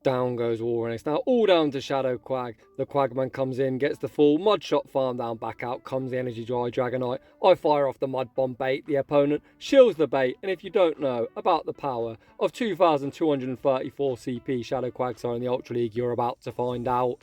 Down goes Walrein. It's now all down to Shadow Quag. The Quagman comes in, gets the full Mud Shot farm down, back out comes the Energy Dry Dragonite. I fire off the Mud Bomb bait. The opponent shields the bait. And if you don't know about the power of 2,234 CP Shadow Quagsire in the Ultra League, you're about to find out.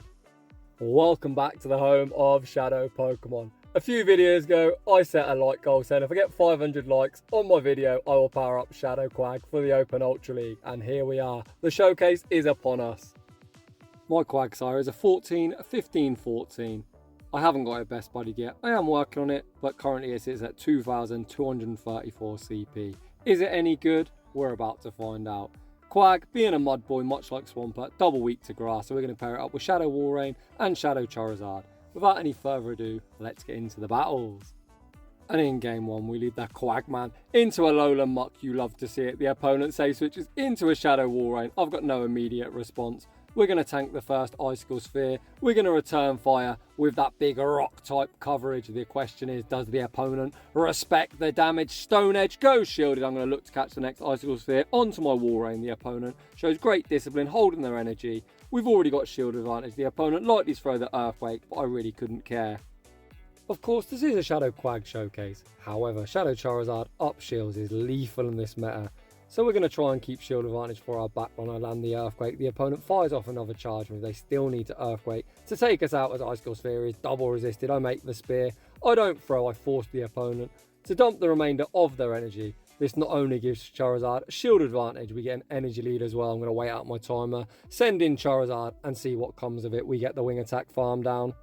Welcome back to the home of Shadow Pokemon. A few videos ago, I set a like goal saying if I get 500 likes on my video, I will power up Shadow Quag for the Open Ultra League. And here we are. The showcase is upon us. My Quagsire is a 14, 15, 14. I haven't got it best buddied yet. I am working on it, but currently it is at 2,234 CP. Is it any good? We're about to find out. Quag, being a mud boy, much like Swampert, double weak to grass, so we're going to pair it up with Shadow Walrein and Shadow Charizard. Without any further ado, let's get into the battles. And in game 1, we lead the Quagman into a Lowland Muck. You love to see it. The opponent safe switches into a Shadow Walrein. I've got no immediate response. We're going to tank the first Icicle Sphere. We're going to return fire with that big rock type coverage. The question is, does the opponent respect the damage? Stone Edge goes shielded. I'm going to look to catch the next Icicle Sphere onto my Walrein. The opponent shows great discipline, holding their energy. We've already got shield advantage. The opponent likely to throw the Earthquake, but I really couldn't care. Of course, this is a Shadow Quag showcase. However, Shadow Charizard up shields is lethal in this meta. So we're going to try and keep shield advantage for our back when I land the Earthquake. The opponent fires off another charge move. They still need to Earthquake to take us out as Icicle Sphere is double resisted. I make the Spear. I don't throw, I force the opponent to dump the remainder of their energy. This not only gives Charizard shield advantage, we get an energy lead as well. I'm going to wait out my timer, send in Charizard and see what comes of it. We get the wing attack farm down.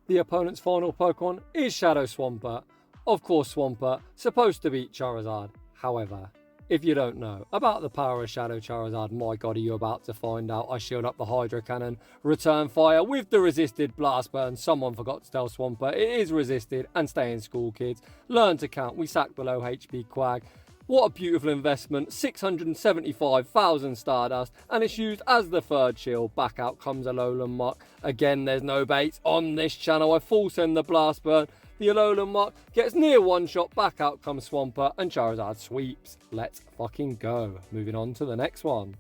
The opponent's final Pokemon is Shadow Swampert. Of course Swampert, supposed to beat Charizard. However, if you don't know about the power of Shadow Charizard, my god, are you about to find out. I shield up the Hydro Cannon, return fire with the resisted Blast Burn. Someone forgot to tell Swampert it is resisted, and stay in school, kids. Learn to count. We sack the low HP Quag. What a beautiful investment, 675,000 Stardust, and it's used as the third shield. Back out comes a Alolan Muck. Again, there's no baits on this channel. I full send the Blast Burn. The Alolan Muck gets near one shot, back out comes Swampert, and Charizard sweeps. Let's fucking go. Moving on to the next one.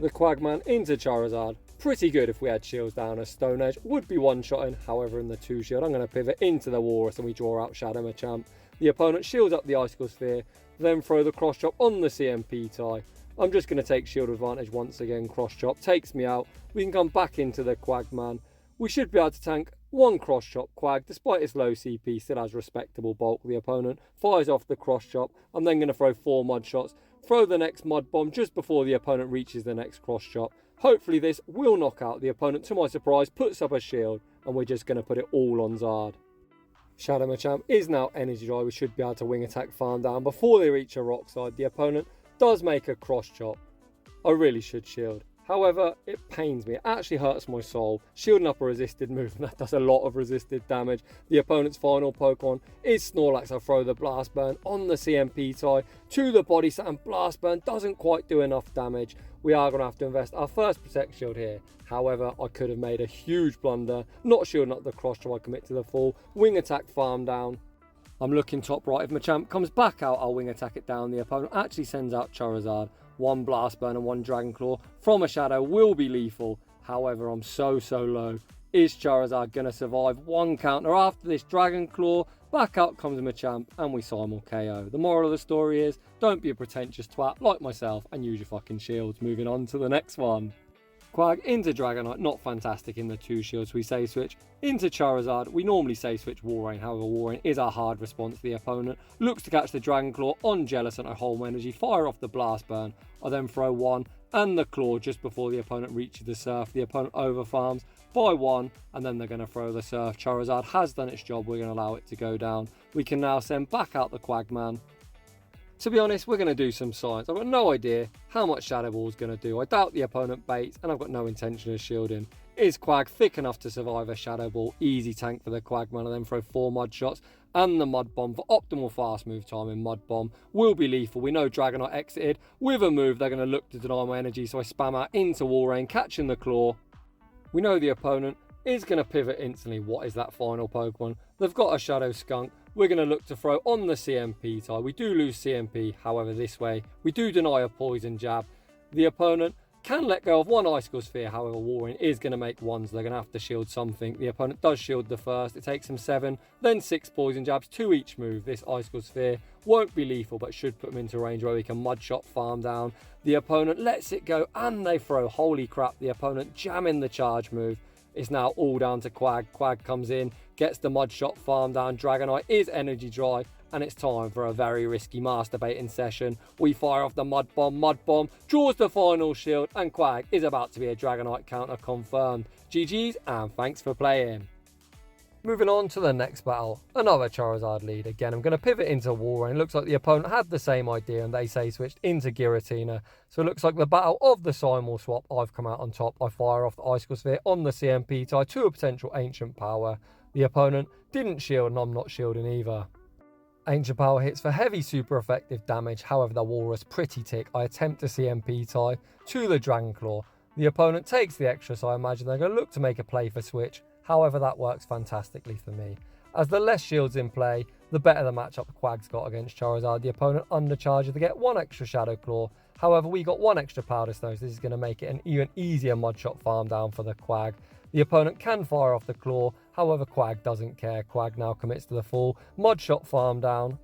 The Quagman into Charizard. Pretty good if we had shields down as Stone Edge. Would be one-shotting, however in the 2 shield, I'm going to pivot into the Walrus and we draw out Shadow Machamp. The opponent shields up the Icicle Sphere, then throw the Cross Chop on the CMP tie. I'm just going to take shield advantage once again. Cross Chop takes me out. We can come back into the Quagman. We should be able to tank one Cross Chop. Quag, despite its low CP, still has respectable bulk. The opponent fires off the Cross Chop. I'm then going to throw 4 Mud Shots. Throw the next Mud Bomb just before the opponent reaches the next Cross Chop. Hopefully this will knock out the opponent. To my surprise, puts up a shield, and we're just going to put it all on Zard. Shadow Machamp is now Energy Dry. We should be able to wing attack farm down before they reach a rock side. The opponent does make a Cross Chop. I really should shield. However, it pains me. It actually hurts my soul. Shielding up a resisted move, that does a lot of resisted damage. The opponent's final Pokemon is Snorlax. I throw the Blast Burn on the CMP tie to the body set, and Blast Burn doesn't quite do enough damage. We are going to have to invest our first Protect Shield here. However, I could have made a huge blunder, not shielding up the Cross Chop. I commit to the full wing attack farm down. I'm looking top right. If Machamp comes back out, I'll wing attack it down. The opponent actually sends out Charizard. 1 Blast Burn and 1 Dragon Claw from a Shadow will be lethal. However, I'm so low. Is Charizard going to survive 1 counter after this Dragon Claw? Back out comes Machamp and we simul KO. The moral of the story is, don't be a pretentious twat like myself and use your fucking shields. Moving on to the next one. Quag into Dragonite, not fantastic in the 2 shields. We safe switch into Charizard. We normally safe switch Walrein, however Walrein is our hard response. The opponent looks to catch the Dragon Claw on Jealous and I hold my energy, fire off the Blast Burn. I then throw 1 and the Claw just before the opponent reaches the Surf. The opponent over farms by 1 and then they're going to throw the Surf. Charizard has done its job, we're going to allow it to go down. We can now send back out the Quagman. To be honest, we're going to do some science. I've got no idea how much Shadow Ball is going to do. I doubt the opponent baits, and I've got no intention of shielding. Is Quag thick enough to survive a Shadow Ball? Easy tank for the Quagman, and then throw 4 Mud Shots and the Mud Bomb for optimal fast move time. In Mud Bomb will be lethal. We know Dragonite exited with a move. They're going to look to deny my energy, so I spam out into Walrein, catching the Claw. We know the opponent is going to pivot instantly. What is that final Pokemon? They've got a Shadow Skunk. We're going to look to throw on the CMP tie. We do lose CMP, however this way we do deny a poison jab. The opponent can let go of one Icicle Sphere, however Walrein is going to make one, so they're going to have to shield something. The opponent does shield the first, it takes him 7, then 6 Poison Jabs, 2 each move. This Icicle Sphere won't be lethal, but should put him into range where we can Mud Shot farm down. The opponent lets it go, and they throw. Holy crap, the opponent jamming the charge move. It's now all down to Quag. Quag comes in, gets the Mud Shot farm down. Dragonite is energy dry, and it's time for a very risky masturbating session. We fire off the Mud Bomb draws the final shield, and Quag is about to be a Dragonite counter confirmed. GG's, and thanks for playing. Moving on to the next battle, another Charizard lead. Again, I'm going to pivot into Walrein. Looks like the opponent had the same idea and they say switched into Giratina. So it looks like the battle of the Simul swap. I've come out on top. I fire off the Icicle Sphere on the CMP tie to a potential Ancient Power. The opponent didn't shield and I'm not shielding either. Ancient Power hits for heavy super effective damage, however the Walrus pretty tick. I attempt a CMP tie to the Dragon Claw. The opponent takes the extra, so I imagine they're going to look to make a play for switch. However, that works fantastically for me. As the less shields in play, the better the matchup Quag's got against Charizard. The opponent undercharges to get 1 extra Shadow Claw. However, we got 1 extra Powder Stone, so this is going to make it an even easier Mud Shot farm down for the Quag. The opponent can fire off the Claw, however Quag doesn't care. Quag now commits to the full Mud Shot farm down.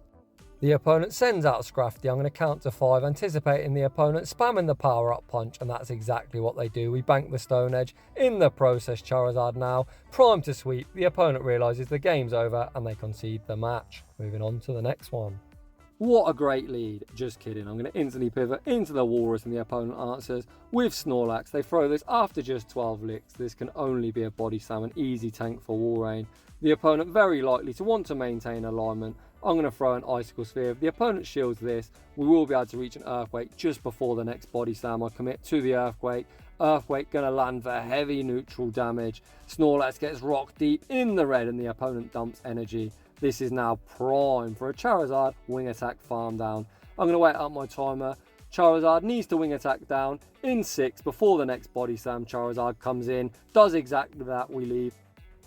The opponent sends out Scrafty. I'm going to count to 5, anticipating the opponent spamming the Power Up Punch, and that's exactly what they do. We bank the Stone Edge. In the process, Charizard now primed to sweep. The opponent realises the game's over and they concede the match. Moving on to the next one. What a great lead. Just kidding. I'm going to instantly pivot into the Walrus and the opponent answers with Snorlax. They throw this after just 12 licks. This can only be a body slam, an easy tank for Walrein. The opponent very likely to want to maintain alignment. I'm going to throw an Icicle Sphere. If the opponent shields this, we will be able to reach an Earthquake just before the next body slam. I commit to the Earthquake. Earthquake going to land for heavy neutral damage. Snorlax gets rock deep in the red and the opponent dumps energy. This is now prime for a Charizard wing attack farm down. I'm going to wait up my timer. Charizard needs to wing attack down in 6 before the next body slam. Charizard comes in, does exactly that, we leave.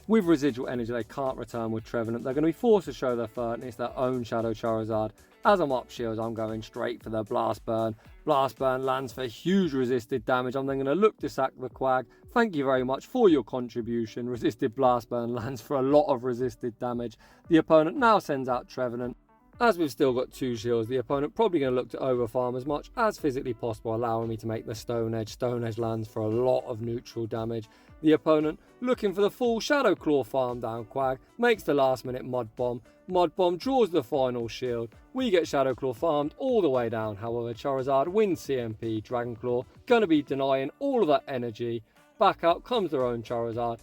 With residual energy, they can't return with Trevenant. They're going to be forced to show their third, and it's their own Shadow Charizard. As I'm up shields, I'm going straight for the Blast Burn. Blast Burn lands for huge resisted damage. I'm then going to look to sack the Quag. Thank you very much for your contribution. Resisted Blast Burn lands for a lot of resisted damage. The opponent now sends out Trevenant. As we've still got 2 shields, the opponent probably going to look to overfarm as much as physically possible, allowing me to make the Stone Edge. Stone Edge lands for a lot of neutral damage. The opponent, looking for the full Shadow Claw farm down Quag, makes the last minute Mud Bomb. Mud Bomb draws the final shield. We get Shadow Claw farmed all the way down. However, Charizard wins CMP. Dragon Claw going to be denying all of that energy. Back out comes their own Charizard.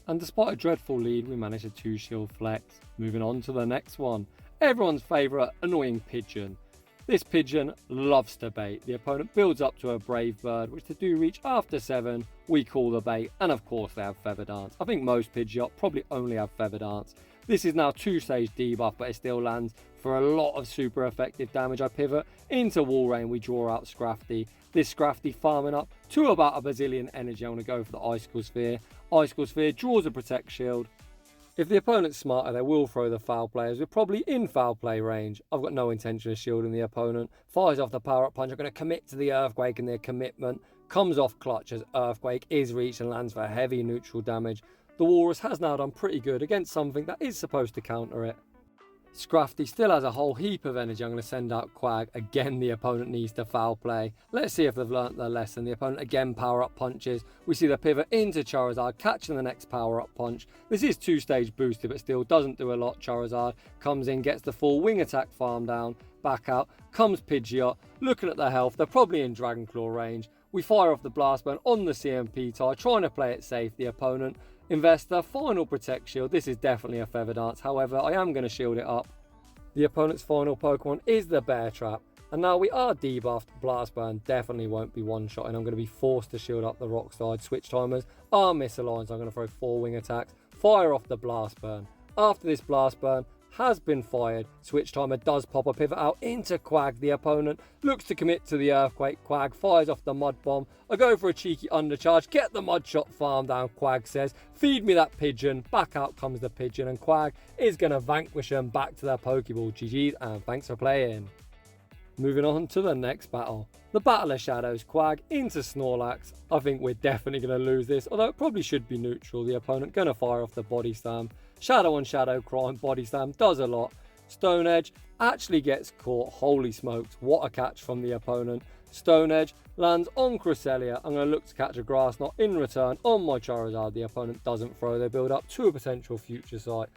And despite a dreadful lead, we manage a 2 shield flex. Moving on to the next one. Everyone's favourite annoying Pigeon. This Pigeon loves to bait. The opponent builds up to a Brave Bird, which they do reach after 7. We call the bait, and of course they have Feather Dance. I think most Pidgeot probably only have Feather Dance. This is now 2-stage debuff, but it still lands for a lot of super effective damage. I pivot into Walrein. We draw out Scrafty. This Scrafty farming up to about a bazillion energy. I'm going to go for the Icicle Sphere. Icicle Sphere draws a Protect Shield. If the opponent's smarter, they will throw the foul play, as we're probably in foul play range. I've got no intention of shielding the opponent. Fires off the Power Up Punch. I'm going to commit to the Earthquake, and their commitment comes off clutch as Earthquake is reached and lands for heavy neutral damage. The Walrus has now done pretty good against something that is supposed to counter it. Scrafty still has a whole heap of energy. I'm going to send out Quag. Again, the opponent needs to foul play. Let's see if they've learnt their lesson. The opponent again Power Up Punches. We see the pivot into Charizard, catching the next Power Up Punch. This is 2-stage boosted, but still doesn't do a lot. Charizard comes in, gets the full wing attack farm down. Back out comes Pidgeot. Looking at their health, they're probably in Dragon Claw range. We fire off the Blast Burn on the CMP tie, trying to play it safe. The opponent invests their final Protect Shield. This is definitely a Feather Dance. However, I am going to shield it up. The opponent's final Pokemon is the Bear Trap. And now we are debuffed. Blast Burn definitely won't be one-shot, and I'm going to be forced to shield up the Rock Slide. Switch timers are misaligned, so I'm going to throw 4 wing attacks. Fire off the Blast Burn. After this Blast Burn has been fired, Switch timer does pop a pivot out into Quag. The opponent looks to commit to the Earthquake. Quag fires off the Mud Bomb. I go for a cheeky undercharge. Get the Mud Shot farm down. Quag says, feed me that Pigeon. Back out comes the Pigeon, and Quag is going to vanquish them back to their Pokeball. GG's, and thanks for playing. Moving on to the next battle. The Battle of Shadows, Quag into Snorlax. I think we're definitely going to lose this, although it probably should be neutral. The opponent going to fire off the Body Slam. Shadow on Shadow Crime, Body Slam does a lot. Stone Edge actually gets caught. Holy smokes, what a catch from the opponent. Stone Edge lands on Cresselia. I'm going to look to catch a Grass Knot in return on my Charizard. The opponent doesn't throw. They build up to a potential future sight.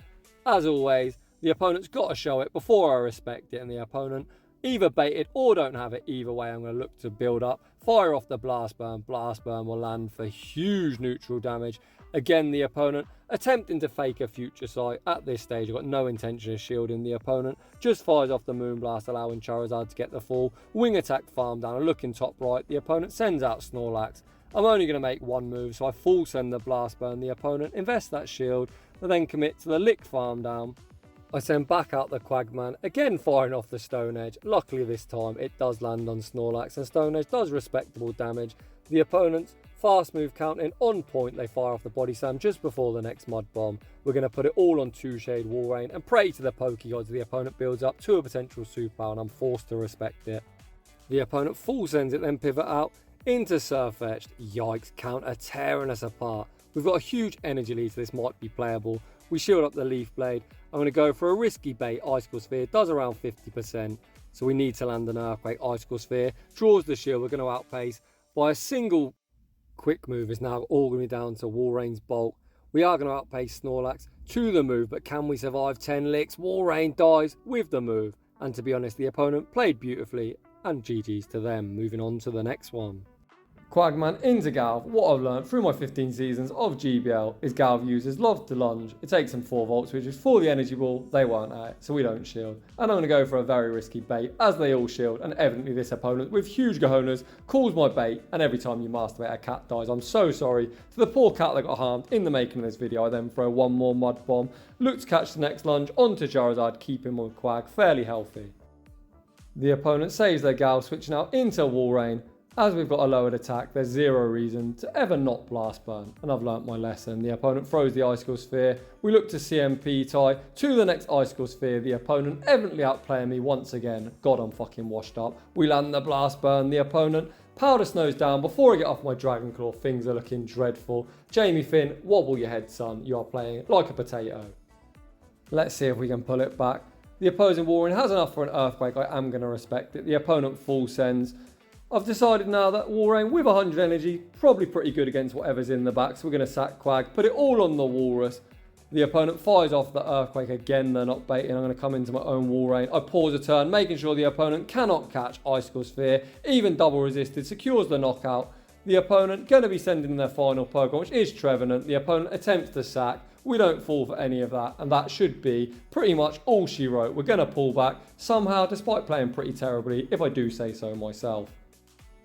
As always, the opponent's got to show it before I respect it, and the opponent either bait it or don't have it. Either way, I'm going to look to build up, fire off the Blast Burn. Blast Burn will land for huge neutral damage. Again, the opponent attempting to fake a future sight. At this stage, I've got no intention of shielding. The opponent just fires off the Moonblast, allowing Charizard to get the full wing attack farm down. I look in top right, the opponent sends out Snorlax. I'm only going to make one move, so I full send the Blast Burn. The opponent invests that shield, and then commit to the Lick farm down. I send back out the Quagman, again firing off the Stone Edge. Luckily this time it does land on Snorlax, and Stone Edge does respectable damage. The opponent's fast move counting on point. They fire off the Body Slam just before the next Mud Bomb. We're going to put it all on 2-Shade Walrein and pray to the Pokegods. The opponent builds up to a potential super, and I'm forced to respect it. The opponent full sends it, then pivot out into Surfetched. Yikes, counter tearing us apart. We've got a huge energy lead, so this might be playable. We shield up the Leaf Blade. I'm going to go for a risky bait. Icicle Sphere does around 50%, so we need to land an Earthquake. Icicle Sphere draws the shield. We're going to outpace by a single. Quick move is now all going to be down to Walrein's bulk. We are going to outpace Snorlax to the move, but can we survive 10 licks? Walrein dies with the move, and to be honest, the opponent played beautifully, and GG's to them. Moving on to the next one. Quagman into Galv. What I've learned through my 15 seasons of GBL is Galv users love to lunge. It takes them 4 volts, which is for the energy ball. They weren't at it, so we don't shield. And I'm going to go for a very risky bait, as they all shield, and evidently this opponent with huge cojones calls my bait, and every time you masturbate a cat dies. I'm so sorry to the poor cat that got harmed in the making of this video. I then throw one more Mud Bomb, look to catch the next lunge onto Charizard, keep him with Quag fairly healthy. The opponent saves their Galv, switching out into Walrein. As we've got a lowered attack, there's zero reason to ever not Blast Burn, and I've learnt my lesson. The opponent throws the Icicle Sphere. We look to CMP tie to the next Icicle Sphere. The opponent evidently outplaying me once again. God, I'm fucking washed up. We land the Blast Burn. The opponent Powder Snow's down. Before I get off my Dragon Claw, things are looking dreadful. Jamie Finn, wobble your head, son. You are playing like a potato. Let's see if we can pull it back. The opposing Walrein has enough for an Earthquake. I am going to respect it. The opponent full sends. I've decided now that Walrein with 100 energy, probably pretty good against whatever's in the back. So we're going to sack Quag, put it all on the Walrus. The opponent fires off the Earthquake again. They're not baiting. I'm going to come into my own Walrein. I pause a turn, making sure the opponent cannot catch Icicle Sphere. Even double resisted, secures the knockout. The opponent going to be sending their final Pokemon, which is Trevenant. The opponent attempts to sack. We don't fall for any of that, and that should be pretty much all she wrote. We're going to pull back somehow, despite playing pretty terribly, if I do say so myself.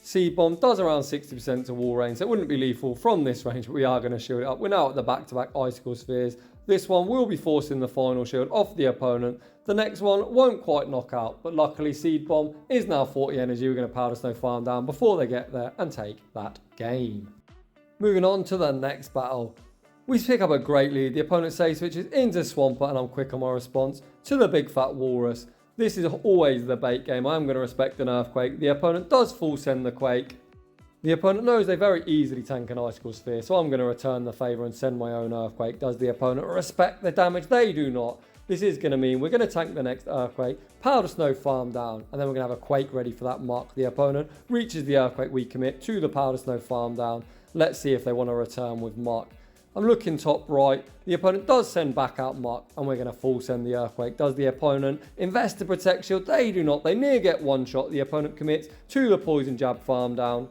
Seed Bomb does around 60% to Walrein, so it wouldn't be lethal from this range, but we are going to shield it up. We're now at the back-to-back Icicle Spheres. This one will be forcing the final shield off the opponent. The next one won't quite knock out, but luckily Seed Bomb is now 40 energy. We're going to Powder Snow farm down before they get there and take that game. Moving on to the next battle. We pick up a great lead. The opponent safe switches into Swampert, and I'm quick on my response to the big fat Walrus. This is always the bait game. I'm going to respect an Earthquake. The opponent does full send the Quake. The opponent knows they very easily tank an Icicle Sphere, so I'm going to return the favour and send my own Earthquake. Does the opponent respect the damage? They do not. This is going to mean we're going to tank the next Earthquake, Powder Snow farm down, and then we're going to have a Quake ready for that mark. The opponent reaches the Earthquake, we commit to the Powder Snow farm down. Let's see if they want to return with Mark. I'm looking top right. The opponent does send back out Mark, and we're going to full send the Earthquake. Does the opponent invest to protect shield? They do not. They near get one shot. The opponent commits to the Poison Jab farm down.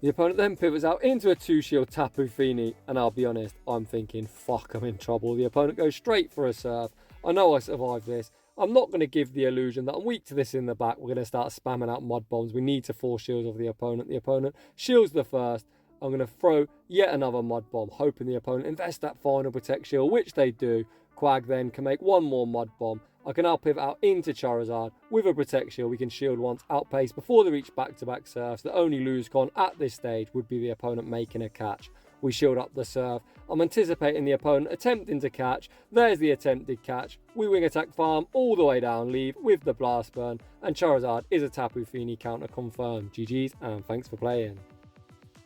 The opponent then pivots out into a 2-shield Tapu Fini, and I'll be honest, I'm thinking, fuck, I'm in trouble. The opponent goes straight for a Surf. I know I survived this. I'm not going to give the illusion that I'm weak to this in the back. We're going to start spamming out Mud Bombs. We need to force shields of the opponent. The opponent shields the first. I'm going to throw yet another Mud Bomb, hoping the opponent invests that final Protect Shield, which they do. Quag then can make one more Mud Bomb. I can now pivot out into Charizard with a Protect Shield. We can shield once, outpace before they reach back-to-back Surfs. The only lose con at this stage would be the opponent making a catch. We shield up the serve. I'm anticipating the opponent attempting to catch. There's the attempted catch. We wing attack farm all the way down, leave with the blast burn, and Charizard is a Tapu Fini counter confirmed. GG's and thanks for playing.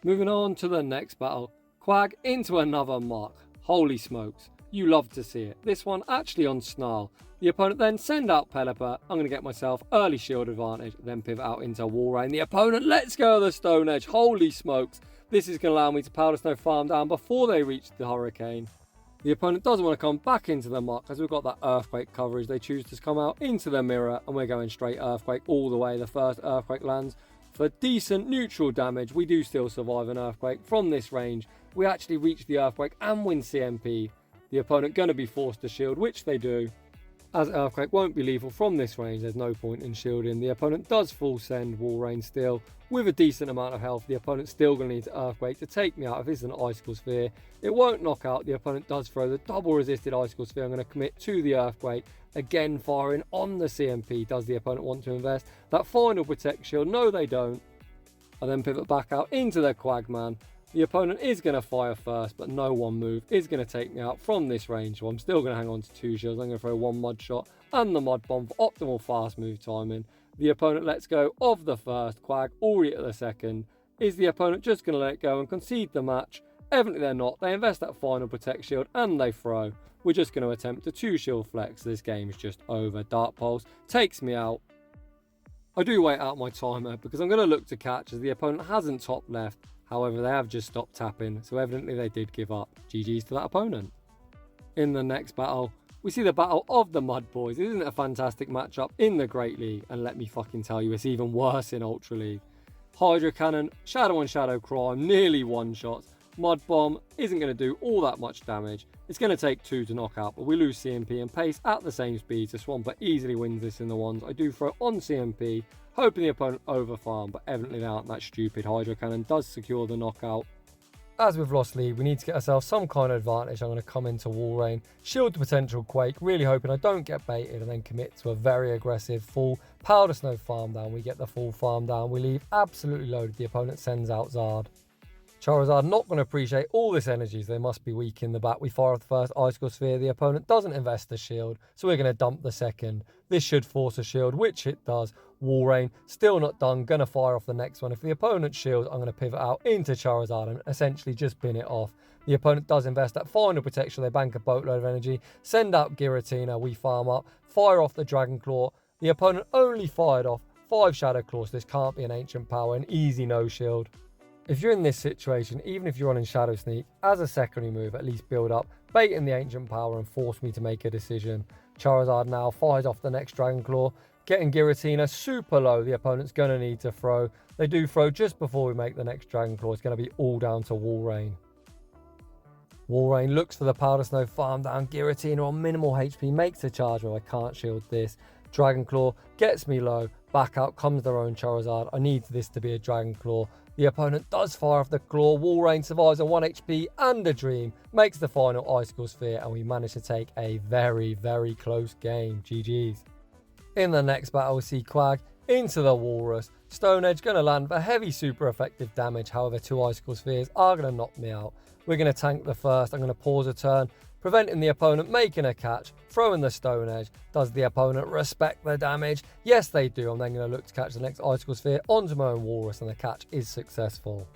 Moving on to the next battle. Quag into another muck. Holy smokes. You love to see it. This one actually on Snarl. The opponent then send out Pelipper. I'm going to get myself early shield advantage, then pivot out into Walrein. The opponent lets go of the Stone Edge. Holy smokes. This is going to allow me to Powder Snow farm down before they reach the Hurricane. The opponent doesn't want to come back into the muck as we've got that Earthquake coverage. They choose to come out into the mirror and we're going straight Earthquake all the way. The first Earthquake lands for decent neutral damage. We do still survive an Earthquake from this range. We actually reach the Earthquake and win CMP. The opponent going to be forced to shield, which they do. As Earthquake won't be lethal from this range, there's no point in shielding. The opponent does full send Walrein still. With a decent amount of health, the opponent's still going to need to Earthquake to take me out if it's an Icicle Sphere. It won't knock out. The opponent does throw the double resisted Icicle Sphere. I'm going to commit to the Earthquake. Again firing on the CMP. Does the opponent want to invest that final Protect Shield? No, they don't. I then pivot back out into the Quagman. The opponent is going to fire first, but no one move is going to take me out from this range. So I'm still going to hang on to 2 shields. I'm going to throw 1 Mud Shot and the Mud Bomb for optimal fast move timing. The opponent lets go of the first. Quag already at the second. Is the opponent just going to let it go and concede the match? Evidently they're not. They invest that final Protect Shield and they throw. We're just going to attempt a 2 shield flex. This game is just over. Dark Pulse takes me out. I do wait out my timer because I'm going to look to catch as the opponent hasn't top left. However, they have just stopped tapping, so evidently they did give up. GG's to that opponent. In the next battle, we see the battle of the Mud Boys. Isn't it a fantastic matchup in the Great League? And let me fucking tell you, it's even worse in Ultra League. Hydro Cannon, Shadow on Shadow Crime, nearly one shot. Mud Bomb isn't going to do all that much damage. It's going to take 2 to knock out, but we lose CMP and pace at the same speed, so Swampert easily wins this in the ones. I do throw on CMP, hoping the opponent overfarm, but evidently they aren't that stupid. Hydro Cannon does secure the knockout. As we've lost lead, we need to get ourselves some kind of advantage. I'm going to come into Walrein, shield the potential Quake, really hoping I don't get baited, and then commit to a very aggressive full Powder Snow farm down. We get the full farm down, we leave absolutely loaded. The opponent sends out Zard. Charizard not going to appreciate all this energy, so they must be weak in the back. We fire off the first Icicle Sphere. The opponent doesn't invest the shield, so we're going to dump the second. This should force a shield, which it does. Walrein still not done, going to fire off the next one. If the opponent shields, I'm going to pivot out into Charizard and essentially just bin it off. The opponent does invest that final protection. They bank a boatload of energy, send out Giratina, we farm up, fire off the Dragon Claw. The opponent only fired off 5 Shadow Claws. This can't be an Ancient Power, an easy no shield. If you're in this situation, even if you're running Shadow Sneak, as a secondary move, at least build up, bait in the Ancient Power and force me to make a decision. Charizard now fires off the next Dragon Claw, getting Giratina super low. The opponent's going to need to throw. They do throw just before we make the next Dragon Claw. It's going to be all down to Walrein. Walrein looks for the Powder Snow farm down. Giratina on minimal HP makes a charge, but I can't shield this. Dragon Claw gets me low. Back out comes their own Charizard. I need this to be a Dragon Claw. The opponent does fire off the Claw. Walrein survives on 1 HP and a Dream. Makes the final Icicle Sphere, and we manage to take a very, very close game. GG's. In the next battle, we see Quag into the Walrus. Stone Edge going to land for heavy super effective damage. However, 2 Icicle Spheres are going to knock me out. We're going to tank the first. I'm going to pause a turn, preventing the opponent making a catch, throwing the Stone Edge. Does the opponent respect the damage? Yes, they do. I'm then going to look to catch the next Icicle Sphere onto my own Walrus, and the catch is successful.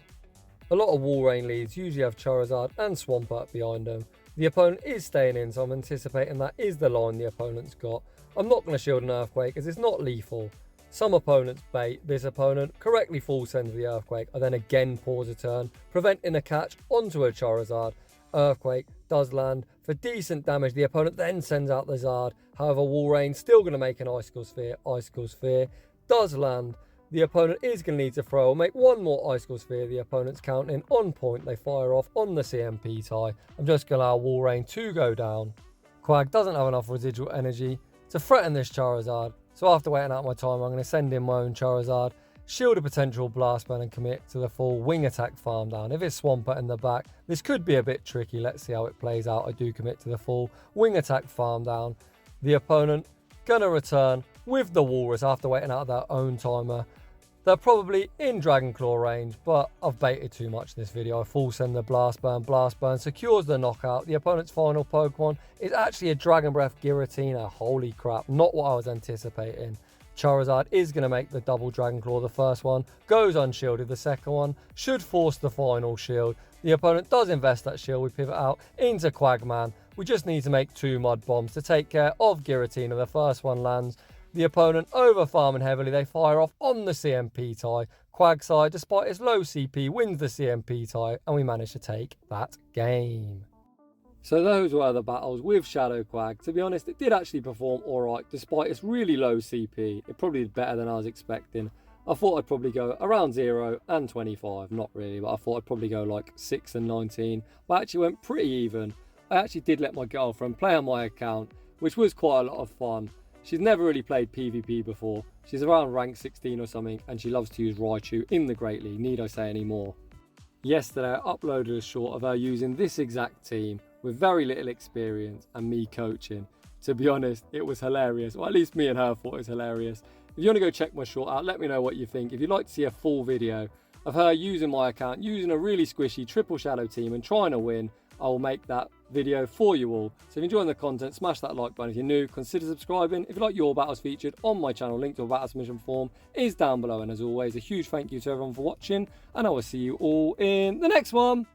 A lot of Walrein leads usually have Charizard and Swampert behind them. The opponent is staying in, so I'm anticipating that is the line the opponent's got. I'm not going to shield an Earthquake as it's not lethal. Some opponents bait. This opponent correctly full sends the Earthquake. I then again pause a turn, preventing a catch onto a Charizard. Earthquake does land for decent damage. The opponent then sends out the Zard. However, Walrein still going to make an Icicle Sphere. Icicle Sphere does land. The opponent is going to need to throw or make 1 more Icicle Sphere. The opponent's counting on point. They fire off on the CMP tie. I'm just going to allow Walrein to go down. Quag doesn't have enough residual energy to threaten this Charizard. So after waiting out my time, I'm going to send in my own Charizard, shield a potential Blast Burn and commit to the full Wing Attack farm down. If it's Swampert in the back, this could be a bit tricky. Let's see how it plays out. I do commit to the full Wing Attack farm down. The opponent going to return with the Walrus after waiting out their own timer. They're probably in Dragonclaw range, but I've baited too much in this video. I full send the Blast Burn secures the knockout. The opponent's final Pokemon is actually a Dragon Breath Giratina. Holy crap, not what I was anticipating. Charizard is going to make the double Dragonclaw. The first one goes unshielded. The second one should force the final shield. The opponent does invest that shield. We pivot out into Quagman. We just need to make 2 Mud Bombs to take care of Giratina. The first one lands. The opponent over farming heavily. They fire off on the CMP tie. Quagsire, despite its low CP, wins the CMP tie, and we manage to take that game. So those were the battles with Shadow Quag. To be honest, it did actually perform alright despite its really low CP. It probably did better than I was expecting. I thought I'd probably go around 0 and 25. Not really, but I thought I'd probably go like 6 and 19. But I actually went pretty even. I actually did let my girlfriend play on my account, which was quite a lot of fun. She's never really played PvP before. She's around rank 16 or something, and she loves to use Raichu in the Great League. Need I say any more? Yesterday I uploaded a short of her using this exact team with very little experience and me coaching. To be honest, it was hilarious, or at least me and her thought it was hilarious. If you want to go check my short out, let me know what you think. If you'd like to see a full video of her using my account, using a really squishy triple shadow team and trying to win, I will make that video for you all. So if you're enjoying the content, smash that like button. If you're new, consider subscribing. If you like your battles featured on my channel, link to a battle submission form is down below. And as always, a huge thank you to everyone for watching, and I will see you all in the next one.